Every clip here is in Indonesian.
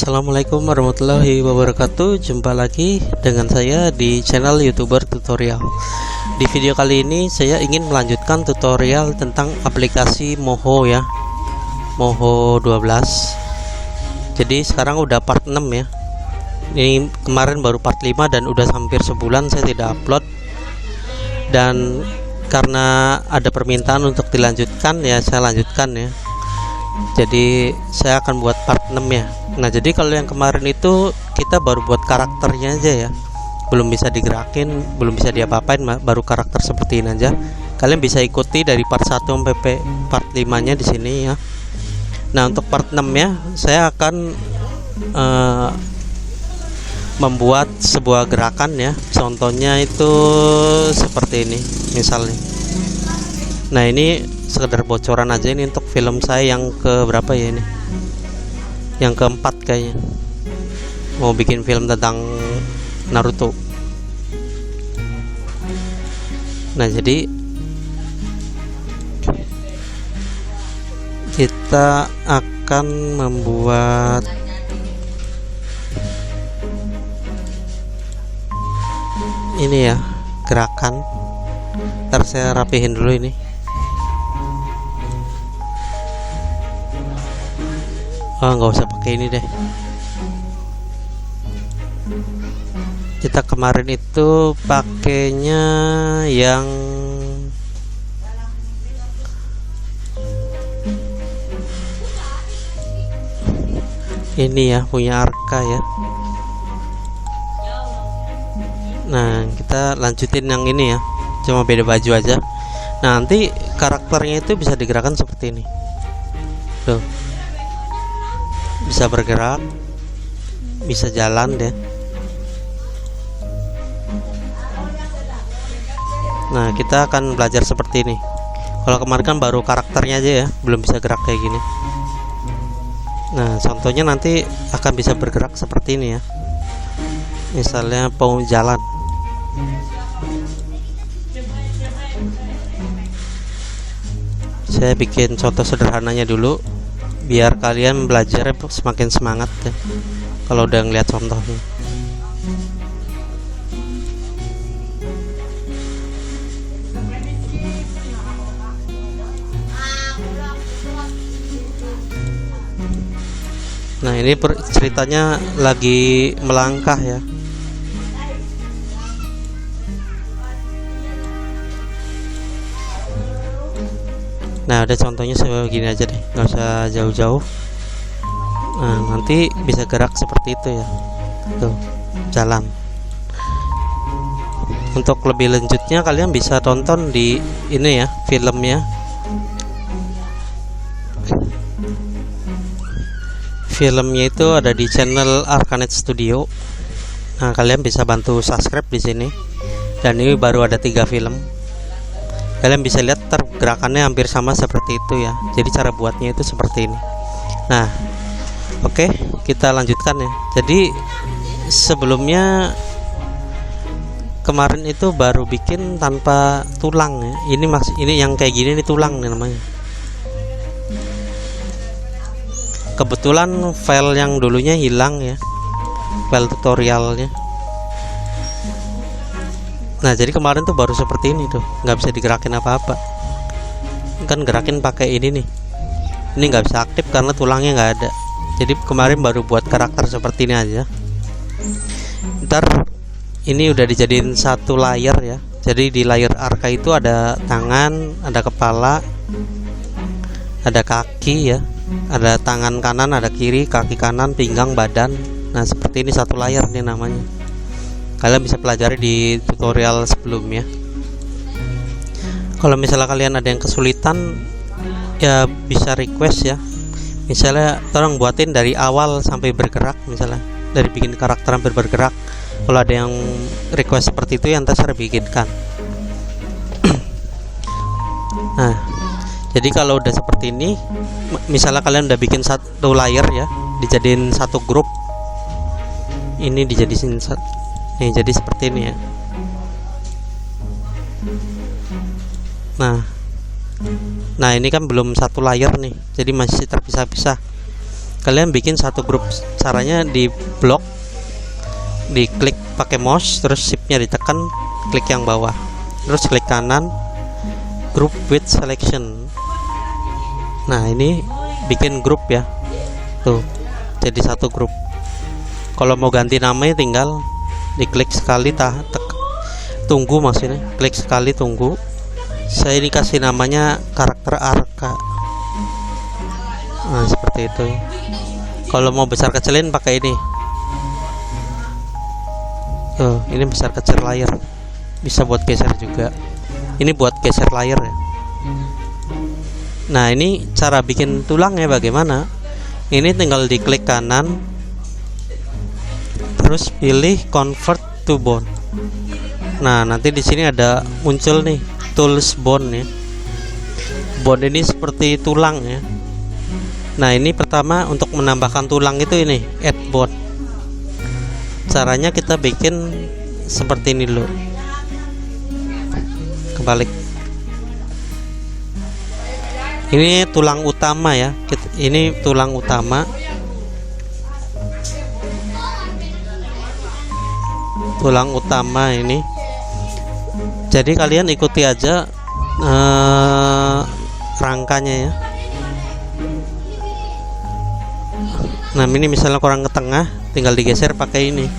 Assalamualaikum warahmatullahi wabarakatuh. Jumpa lagi dengan saya di channel YouTuber Tutorial. Di video kali ini saya ingin melanjutkan tutorial tentang aplikasi Moho ya, Moho 12. Jadi sekarang udah part 6 ya. Ini kemarin baru part 5 dan udah hampir sebulan saya tidak upload. Dan karena ada permintaan untuk dilanjutkan ya, saya lanjutkan ya. Jadi saya akan buat part 6 ya. Nah, jadi kalau yang kemarin itu kita baru buat karakternya aja ya, belum bisa digerakin, belum bisa diapa-apain, baru karakter seperti ini aja. Kalian bisa ikuti dari part 1 sampai part 5 nya di sini ya. Nah, untuk part 6 ya saya akan membuat sebuah gerakan ya. Contohnya itu seperti ini misalnya. Nah, ini sekedar bocoran aja, ini untuk film saya yang ke berapa ya, ini yang keempat kayaknya, mau bikin film tentang Naruto. Nah, jadi kita akan membuat ini ya, gerakan. Ntar saya rapihin dulu ini. Nggak usah pakai ini deh. Kita kemarin itu pakainya yang ini ya, punya Arka ya. Nah, kita lanjutin yang ini ya, cuma beda baju aja. Nah, nanti karakternya itu bisa digerakkan seperti ini tuh, bisa bergerak, bisa jalan deh. Nah, kita akan belajar seperti ini. Kalau kemarin kan baru karakternya aja ya, belum bisa gerak kayak gini. Nah, contohnya nanti akan bisa bergerak seperti ini ya. Misalnya mau jalan. Saya bikin contoh sederhananya dulu biar kalian belajar semakin semangat ya, kalau udah ngeliat contohnya. Nah, ini ceritanya lagi melangkah ya. Nah, ada contohnya segini aja deh, nggak usah jauh-jauh. Nah, nanti bisa gerak seperti itu ya, tuh, jalan. Untuk lebih lanjutnya kalian bisa tonton di ini ya, filmnya. Filmnya itu ada di channel Arcanet Studio. Nah, kalian bisa bantu subscribe di sini. Dan ini baru ada 3 film. Kalian bisa lihat gerakannya hampir sama seperti itu ya. Jadi cara buatnya itu seperti ini. Nah, oke, kita lanjutkan ya. Jadi sebelumnya kemarin itu baru bikin tanpa tulang ya. Ini yang kayak gini nih tulang nih namanya. Kebetulan file yang dulunya hilang ya, file tutorialnya. Nah, jadi kemarin tuh baru seperti ini tuh, nggak bisa digerakin apa-apa. Kan gerakin pakai ini nih. Ini nggak bisa aktif karena tulangnya nggak ada. Jadi kemarin baru buat karakter seperti ini aja. Ntar ini udah dijadiin satu layer ya. Jadi di layar Arka itu ada tangan, ada kepala, ada kaki ya, ada tangan kanan, ada kiri, kaki kanan, pinggang, badan. Nah, seperti ini satu layar nih namanya. Kalian bisa pelajari di tutorial sebelumnya. Kalau misalnya kalian ada yang kesulitan ya bisa request ya. Misalnya tolong buatin dari awal sampai bergerak, misalnya dari bikin karakter hampir bergerak. Kalau ada yang request seperti itu yang saya bikinkan. Nah, jadi kalau udah seperti ini, misalnya kalian udah bikin satu layer ya, dijadiin satu grup. Ini dijadiin nih, jadi seperti ini ya. Nah, ini kan belum satu layer nih, jadi masih terpisah-pisah. kalian bikin satu grup. Caranya di blok, diklik pakai mouse, terus shiftnya ditekan, klik yang bawah, terus klik kanan, group with selection. Nah ini bikin grup ya, tuh jadi satu grup. Kalau mau ganti namanya tinggal diklik sekali, tunggu, maksudnya klik sekali tunggu. Saya ini kasih namanya karakter Arka. Nah seperti itu. Kalau mau besar kecilin pakai ini. Ini besar kecil layar, bisa buat geser juga. Ini buat geser layar ya. Nah ini cara bikin tulangnya bagaimana? Ini tinggal diklik kanan, terus pilih convert to bone. Nah nanti di sini ada muncul nih tools bone ya. Bone ini seperti tulang ya. Nah ini pertama untuk menambahkan tulang itu ini add bone. Caranya kita bikin seperti ini dulu, kebalik. Ini tulang utama ya, ini tulang utama. Tulang utama ini. Jadi kalian ikuti aja rangkanya ya. Nah ini misalnya kurang ke tengah, tinggal digeser pakai ini.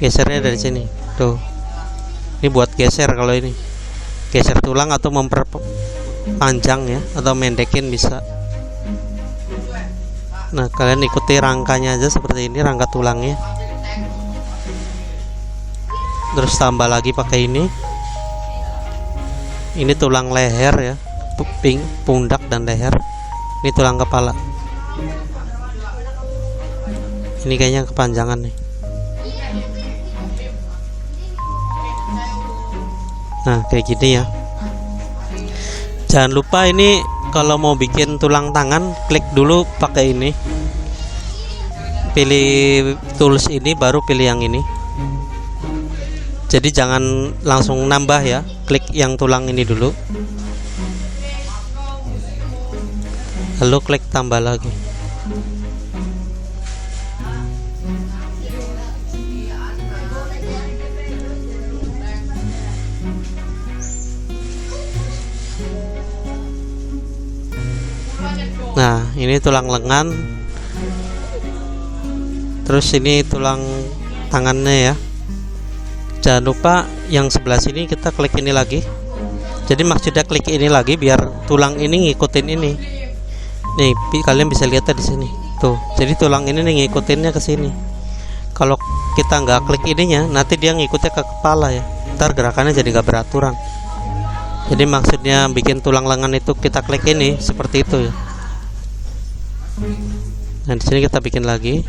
Gesernya dari sini. Tuh. Ini buat geser kalau ini. Geser tulang atau memperpanjang ya, atau mendekin bisa. Nah kalian ikuti rangkanya aja seperti ini, rangka tulangnya. Terus tambah lagi pakai ini. Ini tulang leher ya, pundak dan leher. Ini tulang kepala. Ini kayaknya kepanjangan nih. Nah kayak gini ya. Jangan lupa ini kalau mau bikin tulang tangan, klik dulu pakai ini. Pilih tools ini, baru pilih yang ini. Jadi jangan langsung nambah ya, klik yang tulang ini dulu, lalu klik tambah lagi. Nah ini tulang lengan, terus ini tulang tangannya ya. Jangan lupa yang sebelah sini kita klik ini lagi. Jadi maksudnya klik ini lagi biar tulang ini ngikutin ini. Nih kalian bisa lihat di sini. Tuh, jadi tulang ini nih ngikutinnya ke sini. Kalau kita nggak klik ininya, nanti dia ngikutnya ke kepala ya. Ntar gerakannya jadi nggak beraturan. Jadi maksudnya bikin tulang lengan itu kita klik ini seperti itu ya. Nah di sini kita bikin lagi.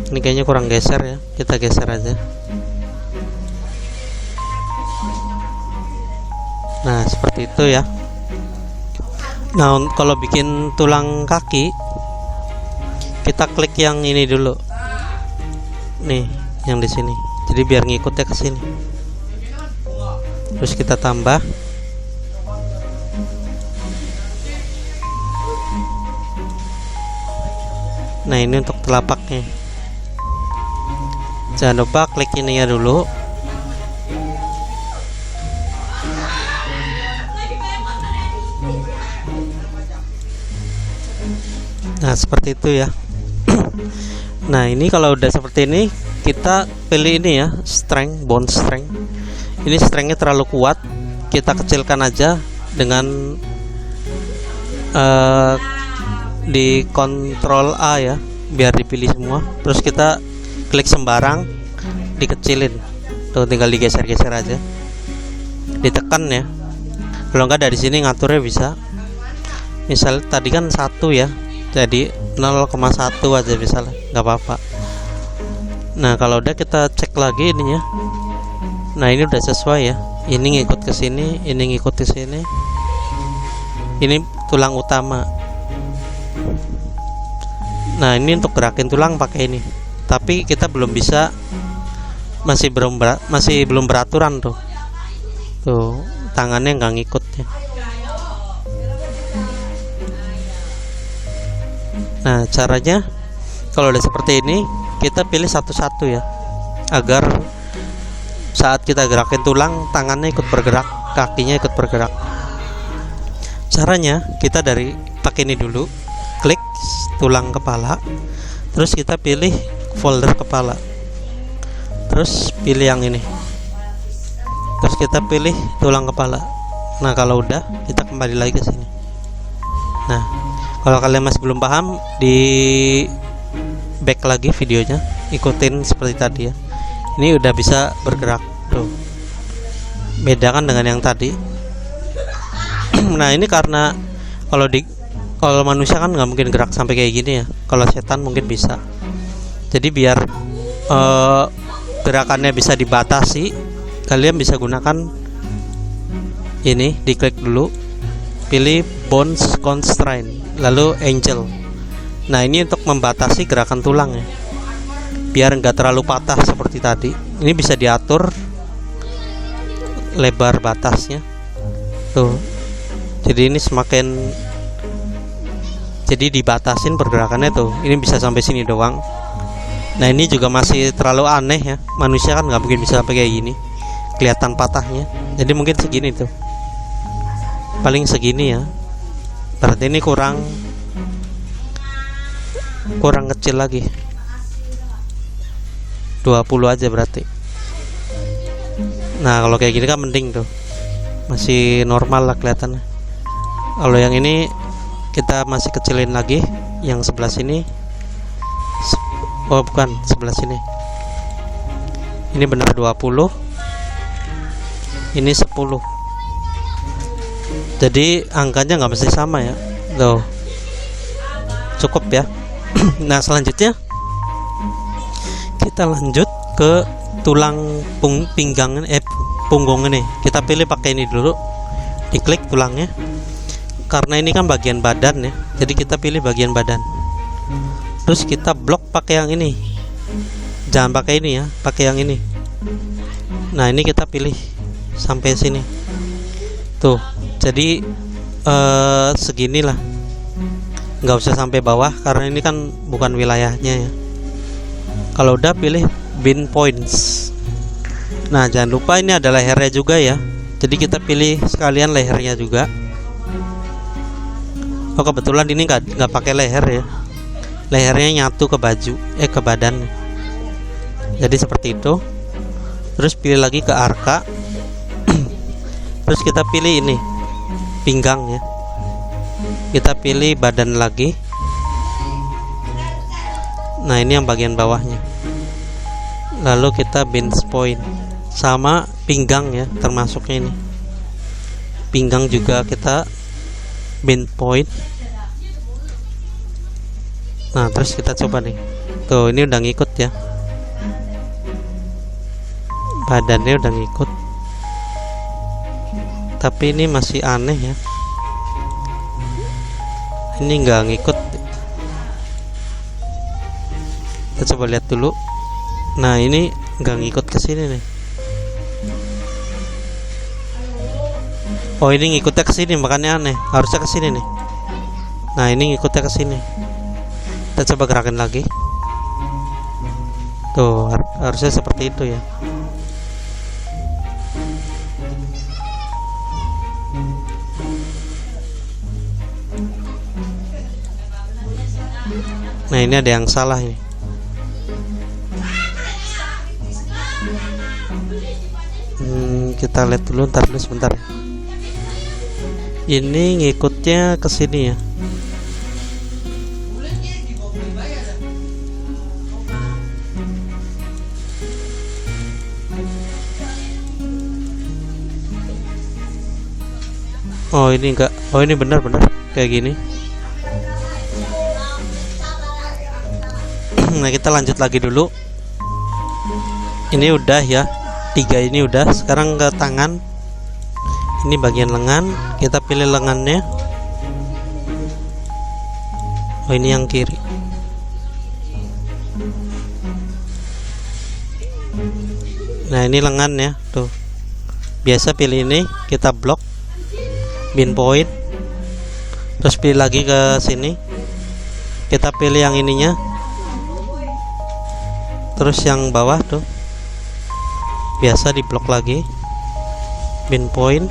Ini kayaknya kurang geser ya, kita geser aja. Nah seperti itu ya. Nah kalau bikin tulang kaki, kita klik yang ini dulu. Nih yang di sini. Jadi biar ngikutnya ke sini. Terus kita tambah. Nah ini untuk telapaknya. Jangan lupa klik ini ya dulu. Nah seperti itu ya. Nah ini kalau udah seperti ini, kita pilih ini ya, strength, bone strength. Ini strengthnya terlalu kuat, kita kecilkan aja dengan di Ctrl A ya, biar dipilih semua. Terus kita klik sembarang, dikecilin. Tuh tinggal digeser-geser aja, ditekan ya. Kalau enggak dari sini ngaturnya bisa. Misal tadi kan 1 ya, jadi 0,1 aja misalnya, nggak apa-apa. Nah kalau udah kita cek lagi ininya. Nah ini udah sesuai ya. Ini ngikut ke sini, ini ngikut ke sini. Ini tulang utama. Nah ini untuk gerakin tulang pakai ini. Tapi kita belum bisa, masih belum beraturan tuh. Tuh tangannya nggak ngikut ya. Nah, caranya kalau udah seperti ini, kita pilih satu-satu ya, agar saat kita gerakin tulang, tangannya ikut bergerak, kakinya ikut bergerak. Caranya kita dari pakai ini dulu, klik tulang kepala, terus kita pilih folder kepala, terus pilih yang ini, terus kita pilih tulang kepala. Nah, kalau udah, kita kembali lagi ke sini. Nah, kalau kalian masih belum paham, di back lagi videonya, ikutin seperti tadi ya. Ini udah bisa bergerak tuh, beda kan dengan yang tadi. Nah, ini karena kalau manusia kan nggak mungkin gerak sampai kayak gini ya, kalau setan mungkin bisa. Jadi biar gerakannya bisa dibatasi, kalian bisa gunakan ini, diklik dulu, pilih bones constraint, lalu angel. Nah, ini untuk membatasi gerakan tulang ya, biar nggak terlalu patah seperti tadi. Ini bisa diatur lebar batasnya tuh, jadi ini semakin, jadi dibatasin pergerakannya tuh. Ini bisa sampai sini doang. Nah, ini juga masih terlalu aneh ya, manusia kan nggak mungkin bisa sampai kayak gini, kelihatan patahnya. Jadi mungkin segini tuh, paling segini ya, berarti ini kurang kecil lagi, 20 aja berarti. Nah, kalau kayak gini kan mending tuh, masih normal lah kelihatannya. Kalau yang ini kita masih kecilin lagi, yang sebelah sini. Oh, bukan, sebelah sini. Ini benar 20, ini 10. Jadi angkanya nggak mesti sama ya, loh. Cukup ya. Nah, selanjutnya kita lanjut ke tulang pinggang, punggung ini. Kita pilih pakai ini dulu, diklik tulangnya, karena ini kan bagian badan ya, jadi kita pilih bagian badan. Terus kita blok pakai yang ini, jangan pakai ini ya, pakai yang ini. Nah, ini kita pilih sampai sini tuh, jadi seginilah, nggak usah sampai bawah karena ini kan bukan wilayahnya ya. Kalau udah, pilih bin points. Nah, jangan lupa ini ada lehernya juga ya, jadi kita pilih sekalian lehernya juga. Oh, kebetulan ini nggak pakai leher ya, lehernya nyatu ke baju, ke badan. Jadi seperti itu. Terus pilih lagi ke arka. Terus kita pilih ini pinggang ya, kita pilih badan lagi. Nah, ini yang bagian bawahnya, lalu kita bench point sama pinggang ya, termasuknya ini pinggang juga kita bench point. Nah, terus kita coba nih tuh, ini udah ngikut ya, badannya udah ngikut, tapi ini masih aneh ya, ini nggak ngikut. Kita coba lihat dulu. Nah, ini nggak ngikut ke sini nih. Oh, ini ngikutnya ke sini, makanya aneh, harusnya ke sini nih. Nah, ini ngikutnya ke sini. Kita coba gerakin lagi tuh, harusnya seperti itu ya. Nah, ini ada yang salah ini. Kita lihat dulu, ntar dulu sebentar. Ini ngikutnya ke sini ya. Oh, ini enggak. Oh, ini benar-benar kayak gini. Nah, kita lanjut lagi dulu. Ini udah ya, 3 ini udah. Sekarang ke tangan. Ini bagian lengan, kita pilih lengannya. Oh, ini yang kiri. Nah, ini lengannya tuh. Biasa pilih ini, kita blok bin point. Terus pilih lagi ke sini. kita pilih yang ininya, terus yang bawah tuh biasa diblok lagi, pin point.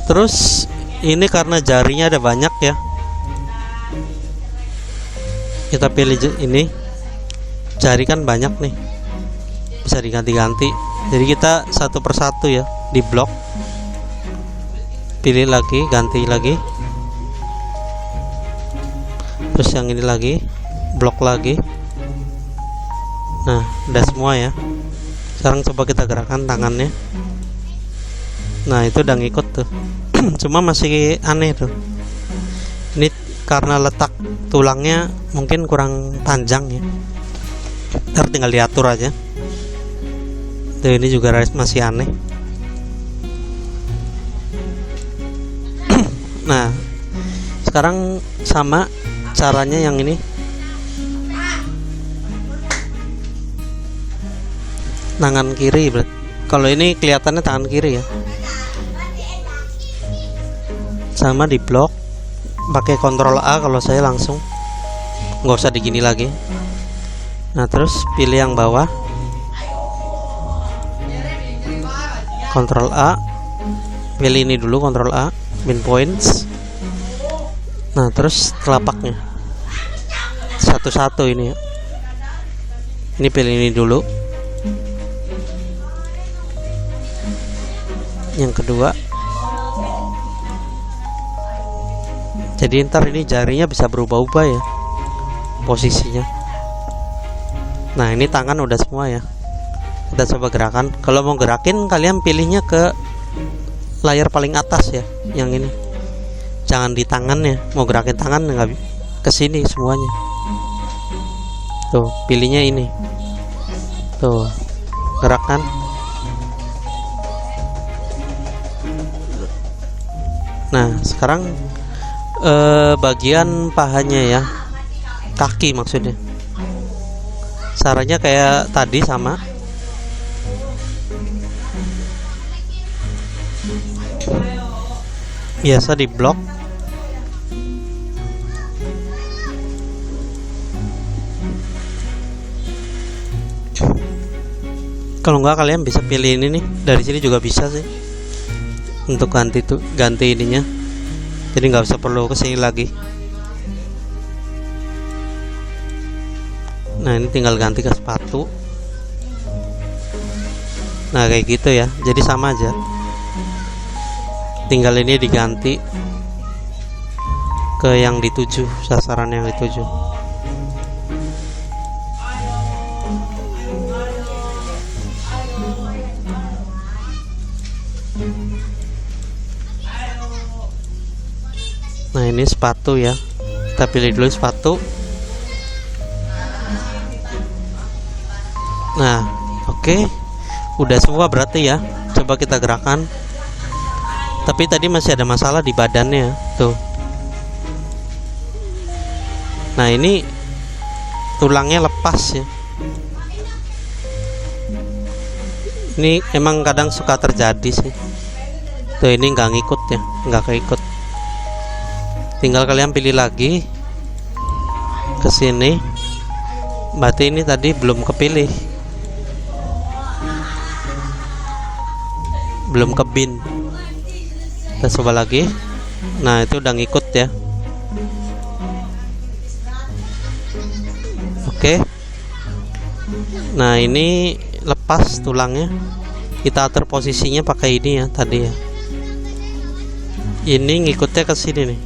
Terus ini karena jarinya ada banyak ya, kita pilih ini, jari kan banyak nih, bisa diganti-ganti. Jadi kita satu persatu ya, di blok, pilih lagi, ganti lagi, terus yang ini lagi, blok lagi. Nah, udah semua ya. Sekarang coba kita gerakkan tangannya. Nah, itu udah ngikut tuh. Cuma masih aneh tuh. Ini karena letak tulangnya mungkin kurang panjang ya. Ntar tinggal diatur aja. Tuh, ini juga masih aneh. Nah, sekarang sama caranya yang ini. Tangan kiri, kalau ini kelihatannya tangan kiri ya. Sama di blok, pakai Ctrl A kalau saya langsung, nggak usah digini lagi. Nah, terus pilih yang bawah, Ctrl A, pilih ini dulu, Ctrl A, pin points. Nah, terus telapaknya satu-satu ini ya. Ini pilih ini dulu, yang kedua. Jadi ntar ini jarinya bisa berubah-ubah ya posisinya. Nah, ini tangan udah semua ya. Kita coba gerakan. Kalau mau gerakin, kalian pilihnya ke layar paling atas ya, yang ini. Jangan di tangannya. Mau gerakin tangan nggak, ke sini semuanya. Tuh, pilihnya ini. Tuh, gerakan. Nah, sekarang bagian pahanya ya, kaki maksudnya. Caranya kayak tadi sama. Biasa di blok. Kalau enggak, kalian bisa pilih ini nih, dari sini juga bisa sih. Untuk ganti ininya, jadi nggak usah perlu kesini lagi. Nah, ini tinggal ganti ke sepatu. Nah, kayak gitu ya, jadi sama aja, tinggal ini diganti ke yang dituju, sasaran yang dituju. Nah, ini sepatu ya, kita pilih dulu sepatu. Nah, oke, udah semua berarti ya. Coba kita gerakan. Tapi tadi masih ada masalah di badannya tuh. Nah, ini tulangnya lepas ya. Ini emang kadang suka terjadi sih. Tuh, ini nggak ngikut ya, nggak keikut. Tinggal kalian pilih lagi ke sini. Berarti ini tadi belum kepilih, belum ke bin. Kita coba lagi. Nah, itu udah ngikut ya. Oke. Nah, ini lepas tulangnya. Kita atur posisinya pakai ini ya tadi ya. Ini ngikutnya ke sini nih.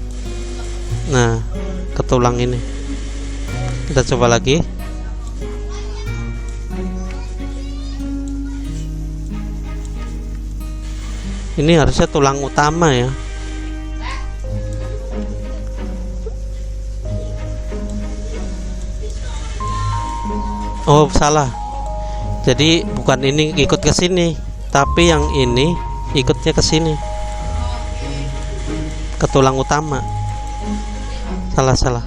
Nah, ke tulang ini. Kita coba lagi. Ini harusnya tulang utama ya. Oh, salah. Jadi bukan ini ikut ke sini, tapi yang ini ikutnya ke sini, ke tulang utama. Salah.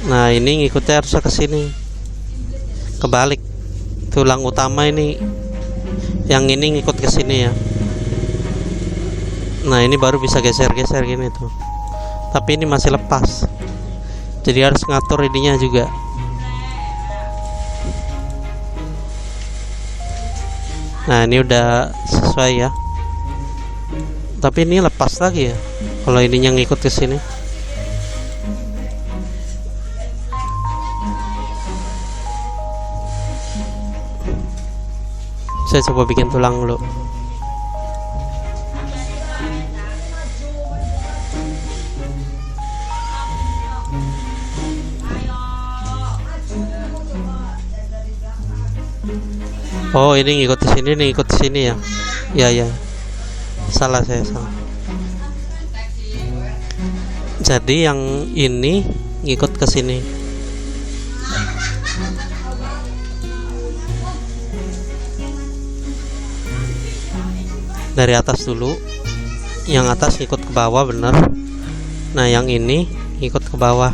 Nah, ini ngikutnya harusnya ke sini, kebalik. Tulang utama ini, yang ini ngikut ke sini ya. Nah ini baru bisa geser-geser gini tuh, tapi ini masih lepas, jadi harus ngatur ininya juga. Nah ini udah sesuai ya, tapi ini lepas lagi ya kalau ininya ngikut ke sini. Saya coba bikin tulang dulu. Oh ini ngikut ke sini, nih ngikut ke sini ya. Ya, salah, saya salah. Jadi yang ini ngikut ke sini. Dari atas dulu, yang atas ngikut ke bawah, bener. Nah yang ini ngikut ke bawah.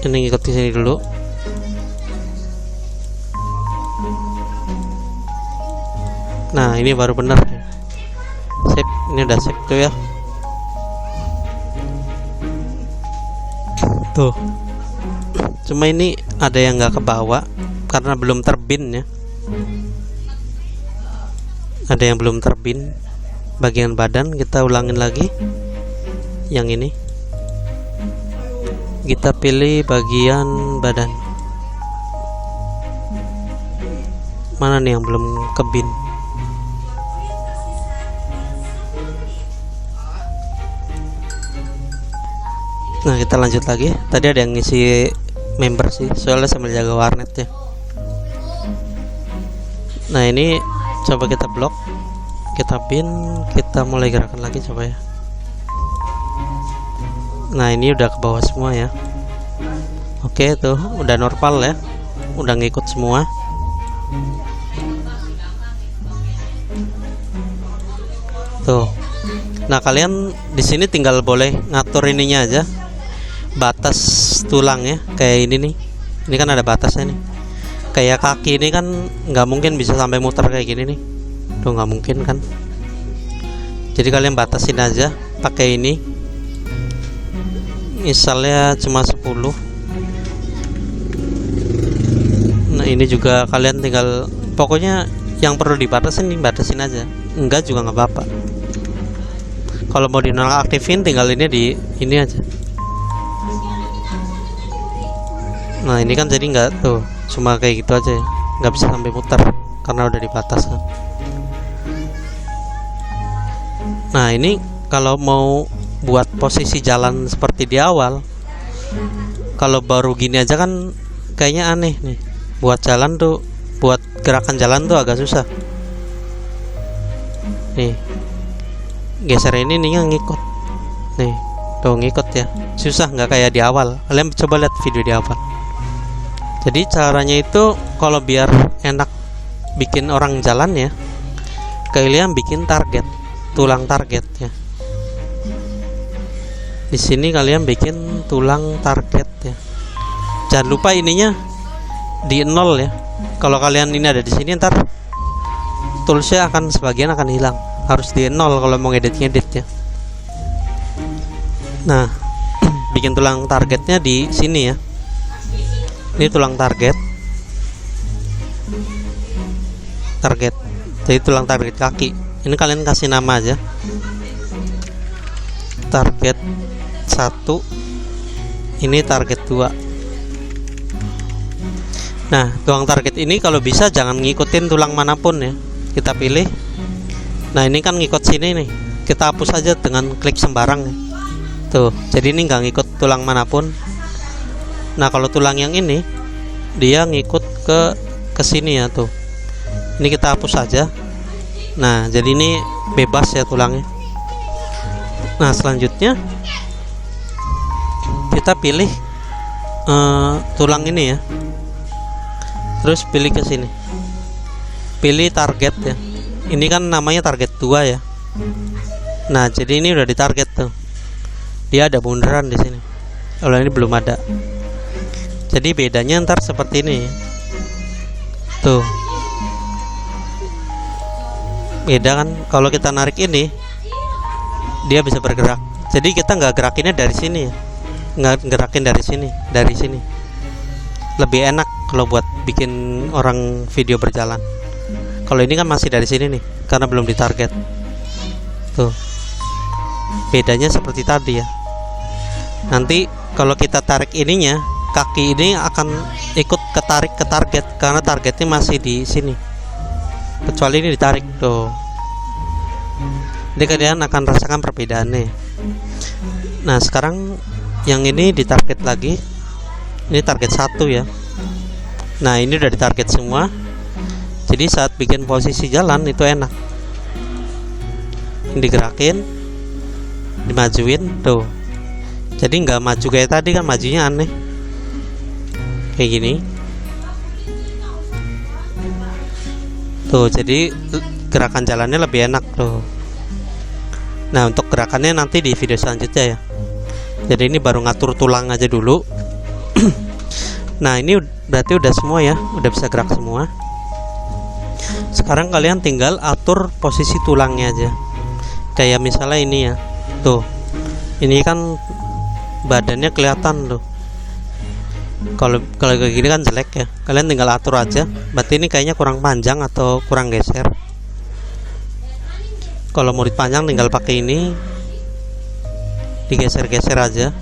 Ini ngikut ke sini dulu. Nah ini baru bener. Sip, ini udah sip tuh ya. Tuh. Cuma ini ada yang nggak ke bawah karena belum terbin ya. Ada yang belum terbin bagian badan. Kita ulangin lagi yang ini. Kita pilih bagian badan. Mana nih yang belum kebin? Nah kita lanjut lagi. Tadi ada yang ngisi member sih, soalnya sambil jaga warnet ya. Nah ini coba kita blok, kita pin, kita mulai gerakan lagi coba ya. Nah ini udah ke bawah semua ya. Oke tuh udah normal ya, udah ngikut semua. Tuh. Nah kalian di sini tinggal boleh ngatur ininya aja, batas tulang ya, kayak ini nih. Ini kan ada batasnya nih. Kayak kaki ini kan nggak mungkin bisa sampai muter kayak gini nih. Tuh nggak mungkin kan. Jadi kalian batasin aja pakai ini. Misalnya cuma 10. Nah ini juga kalian tinggal, pokoknya yang perlu dibatasin batasin aja, enggak juga nggak apa-apa. Kalau mau dinonaktifin tinggal ini di ini aja. Nah ini kan jadi nggak tuh, cuma kayak gitu aja ya, nggak bisa sampai muter karena udah dibataskan. Nah ini kalau mau buat posisi jalan seperti di awal, kalau baru gini aja kan kayaknya aneh nih. Buat jalan tuh, buat gerakan jalan tuh agak susah. Nih geser ini nih yang ngikut. Nih tuh ngikut ya, susah, nggak kayak di awal. Kalian coba lihat video di awal. Jadi caranya itu kalau biar enak bikin orang jalan ya, kalian bikin target, tulang target ya. Di sini kalian bikin tulang target ya. Jangan lupa ininya di 0 ya. Kalau kalian ini ada di sini, ntar toolsnya akan sebagian akan hilang. Harus di 0 kalau mau ngedit ya. Nah, bikin tulang targetnya di sini ya. Ini tulang target. Jadi tulang target kaki. Ini kalian kasih nama aja. Target 1, ini target 2. Nah tulang target ini kalau bisa jangan ngikutin tulang manapun ya. Kita pilih. Nah ini kan ngikut sini nih, kita hapus aja dengan klik sembarang ya. Tuh jadi ini nggak ngikut tulang manapun. Nah kalau tulang yang ini dia ngikut ke sini ya. Tuh ini kita hapus aja. Nah jadi ini bebas ya tulangnya. Nah selanjutnya kita pilih tulang ini ya, terus pilih ke sini, pilih target ya. Ini kan namanya target 2 ya. Nah jadi ini udah ditarget tuh, dia ada bundaran di sini. Kalau ini belum ada, jadi bedanya ntar seperti ini tuh. Beda kan kalau kita narik ini dia bisa bergerak. Jadi kita nggak gerakinnya dari sini ya, nggak gerakin dari sini lebih enak kalau buat bikin orang video berjalan. Kalau ini kan masih dari sini nih karena belum ditarget. Tuh bedanya seperti tadi ya. Nanti kalau kita tarik ininya, kaki ini akan ikut ketarik ke target karena targetnya masih di sini, kecuali ini ditarik. Tuh jadi kalian akan rasakan perbedaannya. Nah sekarang yang ini ditarget lagi. Ini target 1 ya. Nah ini udah ditarget semua. Jadi saat bikin posisi jalan itu enak. Ini digerakin, dimajuin tuh. Jadi nggak maju kayak tadi kan, majunya aneh kayak gini. Tuh jadi gerakan jalannya lebih enak tuh. Nah untuk gerakannya nanti di video selanjutnya ya. Jadi ini baru ngatur tulang aja dulu. Nah ini berarti udah semua ya, udah bisa gerak semua. Sekarang kalian tinggal atur posisi tulangnya aja. Kayak misalnya ini ya, tuh ini kan badannya kelihatan tuh. Kalau kayak gini kan jelek ya, kalian tinggal atur aja. Berarti ini kayaknya kurang panjang atau kurang geser. Kalau mau dipanjang tinggal pakai ini, digeser-geser aja.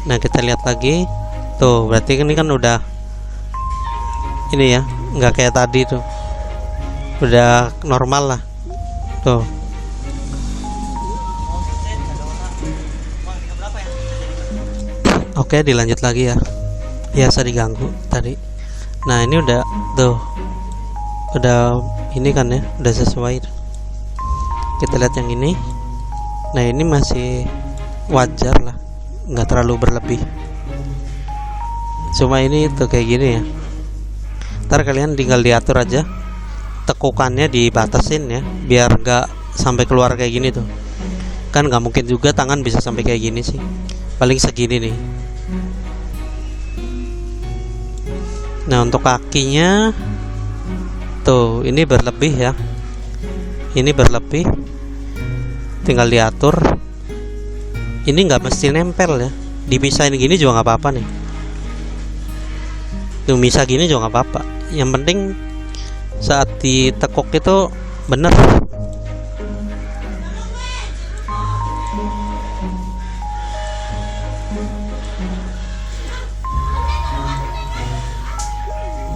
Nah kita lihat lagi tuh, berarti ini kan udah ini ya, nggak kayak tadi tuh, udah normal lah tuh. Oke dilanjut lagi ya, biasa diganggu tadi. Nah ini udah tuh, udah ini kan ya, udah sesuai. Kita lihat yang ini. Nah ini masih wajar lah, nggak terlalu berlebih. Cuma ini tuh kayak gini ya. Ntar kalian tinggal diatur aja, tekukannya dibatasin ya, biar nggak sampai keluar kayak gini tuh. Kan nggak mungkin juga tangan bisa sampai kayak gini sih, paling segini nih. Nah untuk kakinya tuh ini berlebih ya, ini berlebih, tinggal diatur. Ini nggak mesti nempel ya, dipisahin gini juga nggak apa-apa nih. Tuh misah gini juga nggak apa-apa. Yang penting saat ditekuk itu bener.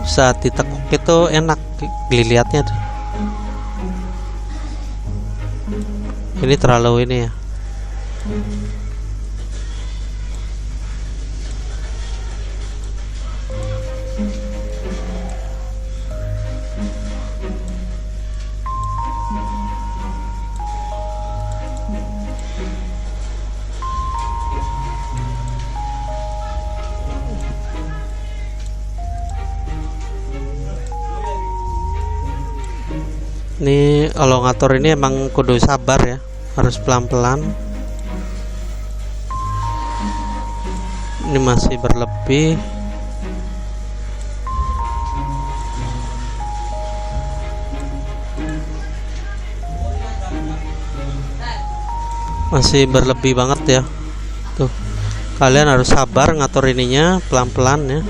Saat ditekuk itu enak dilihatnya tuh. Ini terlalu ini ya. Ini kalau ngatur ini emang kudu sabar ya, harus pelan-pelan. Ini masih berlebih. Masih berlebih banget ya. Tuh. Kalian harus sabar ngatur ininya, pelan-pelan ya.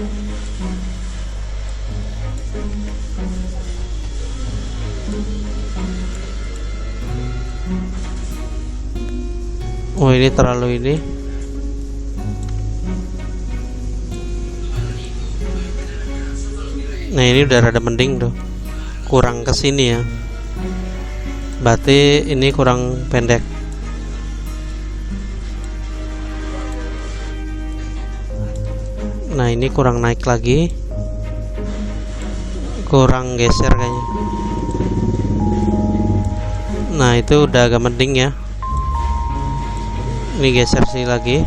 Oh ini terlalu ini. Nah ini udah rada mending tuh, kurang kesini ya. Berarti ini kurang pendek. Nah ini kurang naik lagi, kurang geser kayaknya. Nah itu udah agak mending ya. Ini geser sini lagi.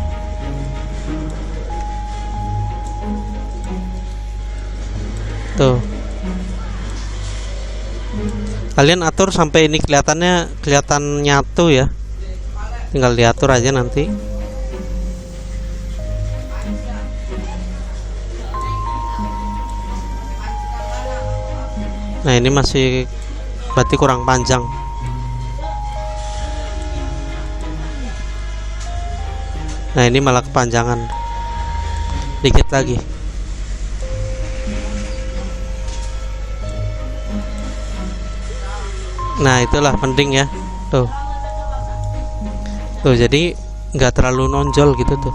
Tuh. Kalian atur sampai ini kelihatan nyatu ya. Tinggal diatur aja nanti. Nah, ini masih berarti kurang panjang. Nah ini malah kepanjangan dikit lagi. Nah itulah penting ya, tuh jadi nggak terlalu nonjol gitu tuh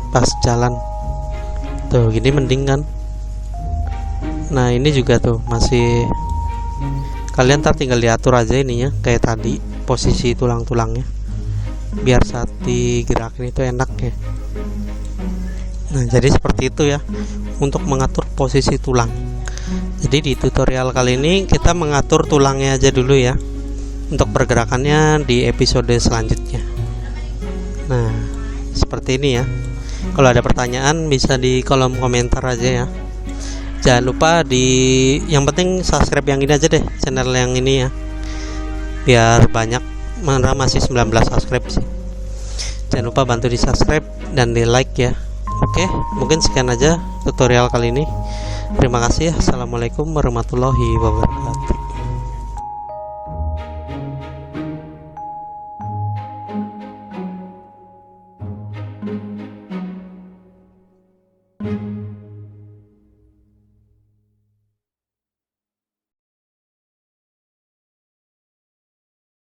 pas jalan tuh, gini mending kan. Nah ini juga tuh masih, kalian ntar tinggal diatur aja ininya kayak tadi, posisi tulang-tulangnya biar saat digerakin itu enak ya. Nah jadi seperti itu ya untuk mengatur posisi tulang. Jadi di tutorial kali ini kita mengatur tulangnya aja dulu ya, untuk pergerakannya di episode selanjutnya. Nah seperti ini ya. Kalau ada pertanyaan bisa di kolom komentar aja ya. Jangan lupa yang penting subscribe yang ini aja deh, channel yang ini ya, biar banyak. Mana masih 19 subscribe sih. Jangan lupa bantu di subscribe dan di like ya. Oke, mungkin sekian aja tutorial kali ini. Terima kasih. Assalamualaikum warahmatullahi wabarakatuh.